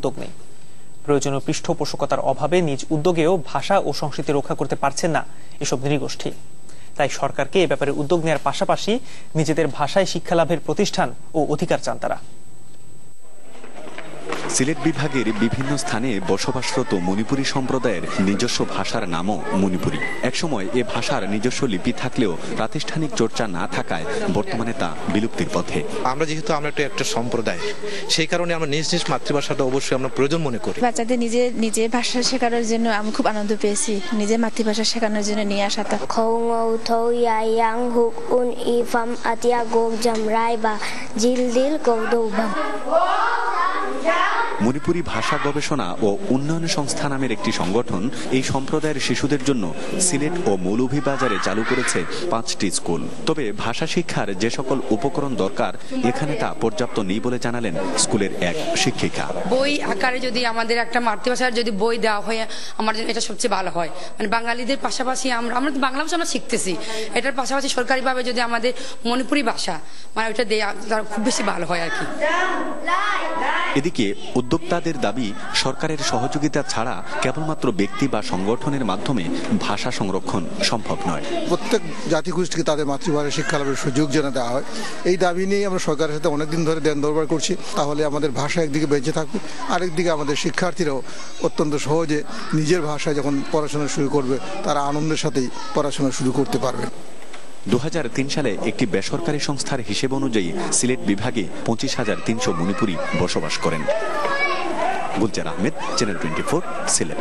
উদ্যোগ নেই। প্রয়োজনীয় পৃষ্ঠপোষকতার অভাবে নিজ উদ্যোগেও ভাষা ও সংস্কৃতি রক্ষা করতে পারছেন না এসব নৃগোষ্ঠী। তাই সরকারকে এ ব্যাপারে উদ্যোগ নেওয়ার পাশাপাশি নিজেদের ভাষায় শিক্ষালাভের প্রতিষ্ঠান ও অধিকার চান তারা। সিলেট বিভাগের বিভিন্ন স্থানে বসবাসরত মণিপুরী সম্প্রদায়ের নিজস্ব ভাষার নামও মণিপুরী। একসময় এ ভাষার নিজস্ব লিপি থাকলেও প্রাতিষ্ঠানিক চর্চা না থাকায় বর্তমানে তা বিলুপ্তির পথে। আমরা যেহেতু একটা সম্প্রদায়, সেই কারণে আমরা নিজ নিজ মাতৃভাষাটা অবশ্যই আমরা প্রয়োজন মনে করি। বাচ্চাদের নিজে ভাষা শেখানোর জন্য আমি খুব আনন্দ পেয়েছি। নিজের মাতৃভাষা শেখানোর জন্য নিয়ে আসাটা। মণিপুরী ভাষা গবেষণা ও উন্নয়ন সংস্থা নামের একটি সংগঠন এই সম্প্রদায়ের শিশুদের জন্য সিলেট ও মৌলভীবাজারে চালু করেছে 5টি স্কুল। তবে ভাষা শিক্ষার যে সকল উপকরণ দরকার এখানে তা পর্যাপ্ত নেই বলে জানালেন স্কুলের এক শিক্ষিকা। বই আকারে যদি আমাদের একটা মাতৃভাষার যদি বই দেওয়া হয় আমার জন্য এটা সবচেয়ে ভালো হয়। মানে বাঙালিদের পাশাপাশি আমরা তো বাংলা ভাষা আমরা শিখতেছি, এটার পাশাপাশি সরকারিভাবে যদি আমাদের মণিপুরী ভাষা মানে ওইটা দেওয়া খুব বেশি ভালো হয় আর কি। এদিকে উদ্যোক্তাদের দাবি, সরকারের সহযোগিতা ছাড়া কেবলমাত্র ব্যক্তি বা সংগঠনের মাধ্যমে ভাষা সংরক্ষণ সম্ভব নয়। প্রত্যেক জাতিগোষ্ঠীকে তাদের মাতৃভাষা শিক্ষা লাভের সুযোগ যেন দেওয়া হয়, এই দাবি নিয়ে আমরা সরকারের সাথে অনেকদিন ধরে দেন দরবার করছি। তাহলে আমাদের ভাষা একদিকে বেঁচে থাকবে, আরেকদিকে আমাদের শিক্ষার্থীরাও অত্যন্ত সহজে নিজের ভাষায় যখন পড়াশোনা শুরু করবে তারা আনন্দের সাথেই পড়াশোনা শুরু করতে পারবে। 2003 সালে একটি বেসরকারি সংস্থার হিসেব অনুযায়ী সিলেট বিভাগে 25,300 মণিপুরী বসবাস করেন। গুলজার আহমেদ, চ্যানেল 24, সিলেট।